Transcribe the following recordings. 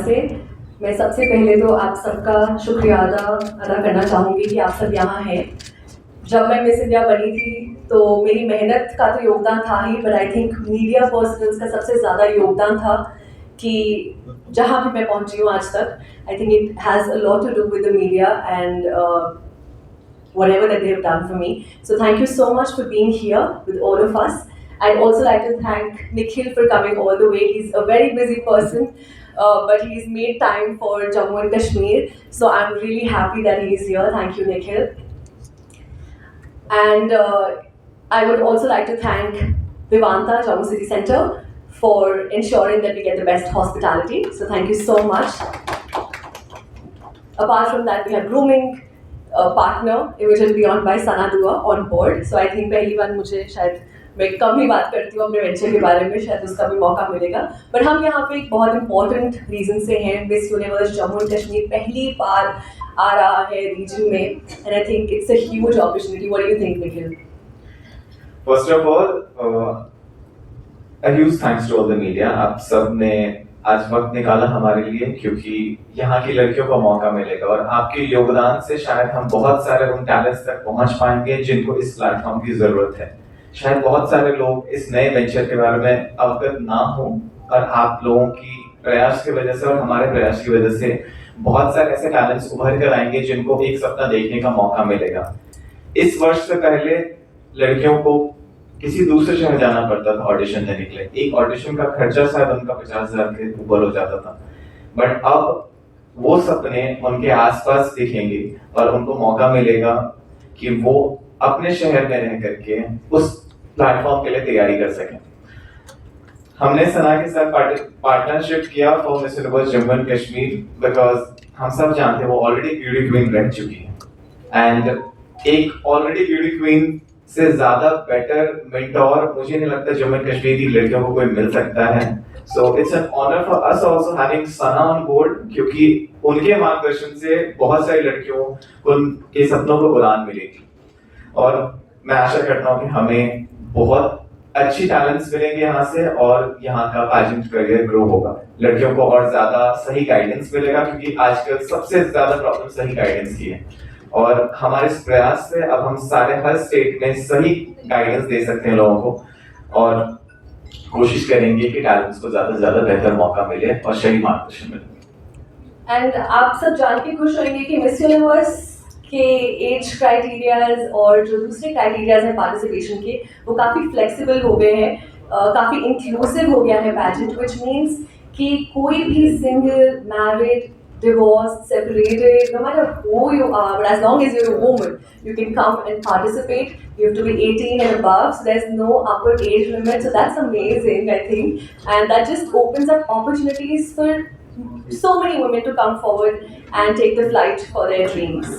नमस्ते। मैं सबसे पहले तो आप सबका शुक्रिया अदा करना चाहूँगी कि आप सब यहाँ हैं। जब मैं मिस इंडिया बनी थी तो मेरी मेहनत का तो योगदान था ही, but I think media personals का सबसे ज़्यादा योगदान था कि जहाँ भी मैं पहुँची हूँ आज तक। I think it has a lot to do with the media and whatever that they have done for me. So thank you so much for being here with all of us. I'd also like to thank Nikhil for coming all the way. He's a very busy person, but he's made time for Jammu and Kashmir. So I'm really happy that he is here. Thank you, Nikhil. And I would also like to thank Vivanta, Jammu City Centre, for ensuring that we get the best hospitality. So thank you so much. Apart from that, we have grooming partner Imagen Beyond by Sana Dua on board. So I think पहली बार मुझे शायद मैं कम ही बात करती हूँ अपने venture के बारे में, शायद उसका भी मौका मिलेगा। बट हम यहाँ पे एक बहुत इंपॉर्टेंट रीजन से हैं। Miss universe Jammu and Kashmir पहली बार आ रहा है रीजन में, and I think it's a huge opportunity. What do you think, Nikhil? First of all, a huge thanks to all the media. आप सब ने आज वक्त निकाला हमारे लिए, क्योंकि यहाँ की लड़कियों को मौका मिलेगा और आपके योगदान से शायद हम बहुत सारे उन टैलेंट्स तक पहुँच पाएंगे जिनको इस प्लेटफॉर्म की जरूरत है। शायद बहुत सारे लोग इस नए वेंचर के बारे में अवगत ना हो, और आप लोगों की प्रयास की वजह से और हमारे प्रयास की वजह से बहुत सारे ऐसे टैलेंट्स उभर कर आएंगे जिनको एक सप्ताह देखने का मौका मिलेगा। इस वर्ष से पहले लड़कियों को किसी दूसरे शहर जाना पड़ता था ऑडिशन देने के लिए। एक ऑडिशन का खर्चा शायद उनका 50,000 के ऊपर हो जाता था, बट अब वो सपने उनके आसपास दिखेंगे और उनको मौका मिलेगा कि वो अपने शहर में रह करके उस प्लेटफॉर्म के लिए तैयारी कर सकें। हमने सना के साथ पार्टनरशिप किया for miss universe Jammu and Kashmir because हम सब जानते हैं वो ऑलरेडी ब्यूटी क्वीन रह चुकी है, एंड एक ऑलरेडी ब्यूटी क्वीन से ज्यादा बेटर मेंटोर मुझे नहीं लगता जम्मू एंड कश्मीर की लड़कियों को कोई मिल सकता है। So it's an honour for us also having Sana on board, क्योंकि उनके मार्गदर्शन से बहुत सारी लड़कियों को उनके सपनों को उड़ान मिलेगी, और मैं आशा करता हूँ कि हमें बहुत अच्छी टैलेंट्स मिलेंगे यहाँ से और यहाँ का पैजेंट करियर ग्रो होगा। लड़कियों को और ज्यादा सही गाइडेंस मिलेगा, क्योंकि आजकल सबसे ज्यादा प्रॉब्लम सही गाइडेंस की है, और हमारे इस प्रयास से अब हम सारे हर स्टेट में सही गाइडेंस दे सकते हैं लोगों को, और कोशिश करेंगे कि टैलेंट्स को ज्यादा से ज्यादा बेहतर मौका मिले और सही मार्गदर्शन मिले। एंड आप सब जान के खुश होंगे कि मिस यूनिवर्स के एज क्राइटेरियाज और जो दूसरे क्राइटेरियाज हैं पार्टिसिपेशन के, वो काफ़ी फ्लेक्सिबल हो गए हैं, काफ़ी इंक्लूसिव हो गया है पैजेंट, विच मीन्स कि कोई भी single, married, divorced, separated, no matter who you are, but as long as you're a woman, you can come and participate. You have to be 18 and above, so there's no upper age limit. So that's amazing, I think, and that just opens up opportunities for so many women to come forward and take the flight for their dreams.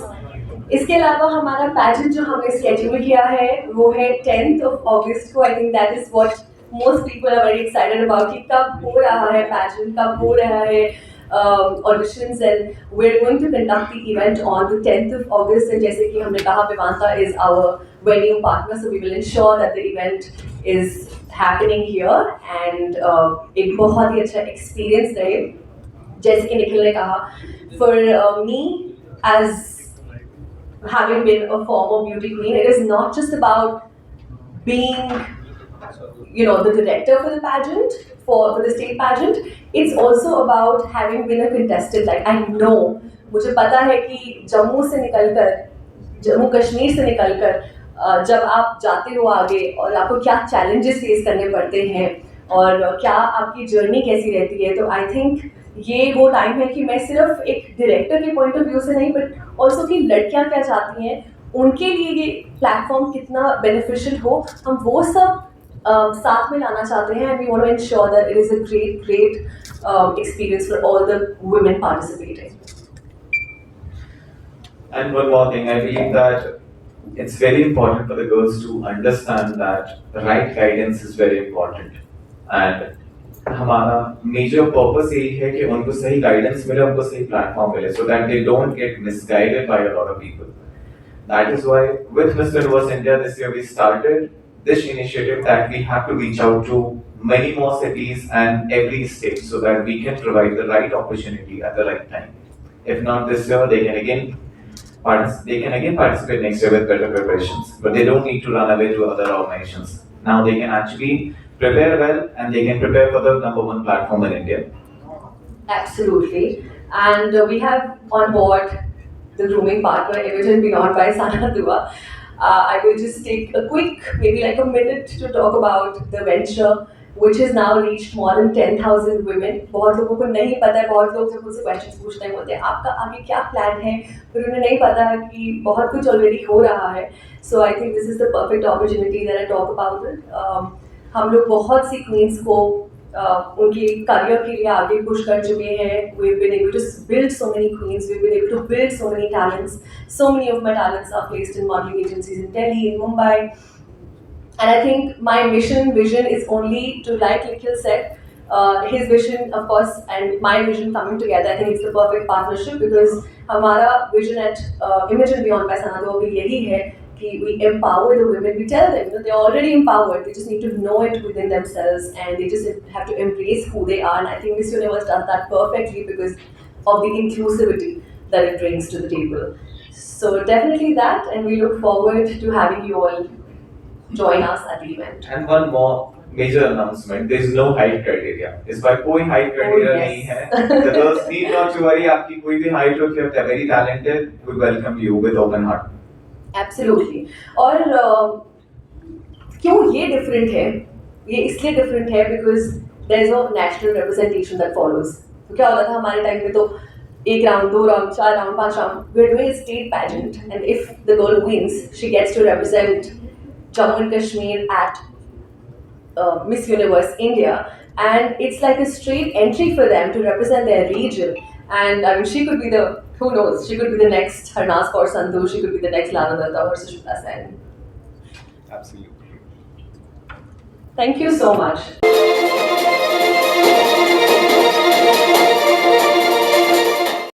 इसके अलावा हमारा pageant जो हमने schedule किया है वो है 10th of August को। I think that is what most people are very excited about कि कब हो रहा है पैजेंट, कब हो रहा है auditions, and we're going to conduct the event on the 10th of August, and जैसे कि हमने कहा Vivanta is our venue partner, so we will ensure that the event is happening here and एक बहुत ही अच्छा experience रहे। जैसे कि निखिल ने कहा, for me as having been a former beauty queen, it is not just about being the director for the pageant, for the state pageant. It's also about having been a contestant. Like I know, मुझे पता है कि जम्मू कश्मीर से निकलकर जब आप जाते हो आगे और आपको क्या चैलेंजेस फेस करने पड़ते हैं और क्या आपकी जर्नी कैसी रहती है, तो आई थिंक ये वो टाइम है कि मैं सिर्फ एक डायरेक्टर के पॉइंट ऑफ व्यू से नहीं, बट ऑल्सो कि लड़कियाँ क्या चाहती हैं, उनके लिए ये प्लेटफॉर्म कितना बेनिफिशियल हो, हम वो सब साथ में लाना चाहते हैं, and we want to ensure that it is a great experience for all the women participating. And one more thing, I believe that it's very important for the girls to understand that the right guidance is very important, and हमारा major purpose यही है कि उनको सही guidance मिले, उनको सही platform मिले, so that they don't get misguided by a lot of people. That is why with Miss Universe India this year we started this initiative that we have to reach out to many more cities and every state so that we can provide the right opportunity at the right time. If not this year, they can again participate next year with better preparations, but they don't need to run away to other organizations. Now they can actually prepare well and they can prepare for the number one platform in India. Absolutely. And we have on board the grooming partner, Imogen Beyond by Sana Dua. I will just take a quick, maybe like a minute to talk about the venture, which has now reached more than 10,000 women. बहुत लोगों को नहीं पता है, बहुत लोग जब मुझसे questions पूछते हैं बोलते हैं आपका आगे क्या plan है, फिर उन्हें नहीं पता है कि बहुत कुछ already हो रहा है. So I think this is the perfect opportunity that I talk about it. हम लोग बहुत सी queens को उनके career के लिए आगे push कर चुके हैं. We've been able to build so many queens. We've been able to build so many talents. So many of my talents are placed in modeling agencies in Delhi, in Mumbai. And I think my vision is only to, like Nikhil said, his vision, of course, and my vision coming together. I think it's the perfect partnership because हमारा vision at Imogen Beyond by Sana Dua भी यही है कि we empower the women. We tell them that they're already empowered. They just need to know it within themselves, and they just have to embrace who they are. And I think Miss Universe does that perfectly because of the inclusivity that it brings to the table. So definitely that, and we look forward to having you all join us at the event. And one more major announcement: there is no height criteria. इस बार कोई height criteria yes. नहीं है. The girls need not to worry. आपकी कोई भी height हो, if you are very talented, we welcome you with open heart. Absolutely. और क्यों ये different है? ये इसलिए different है because there is a national representation that follows. तो क्या होता था हमारे टाइम में तो एक राउंड, दो राउंड, चार राउंड, पांच round. We're doing a state pageant, and if the girl wins, she gets to represent Jammu and Kashmir at Miss Universe India, and it's like a straight entry for them to represent their region. And I mean, she could be the, who knows, she could be the next Harnas Kaur Sandhu, she could be the next Lana Datta or Sushmita Sen. Absolutely. Thank you so much.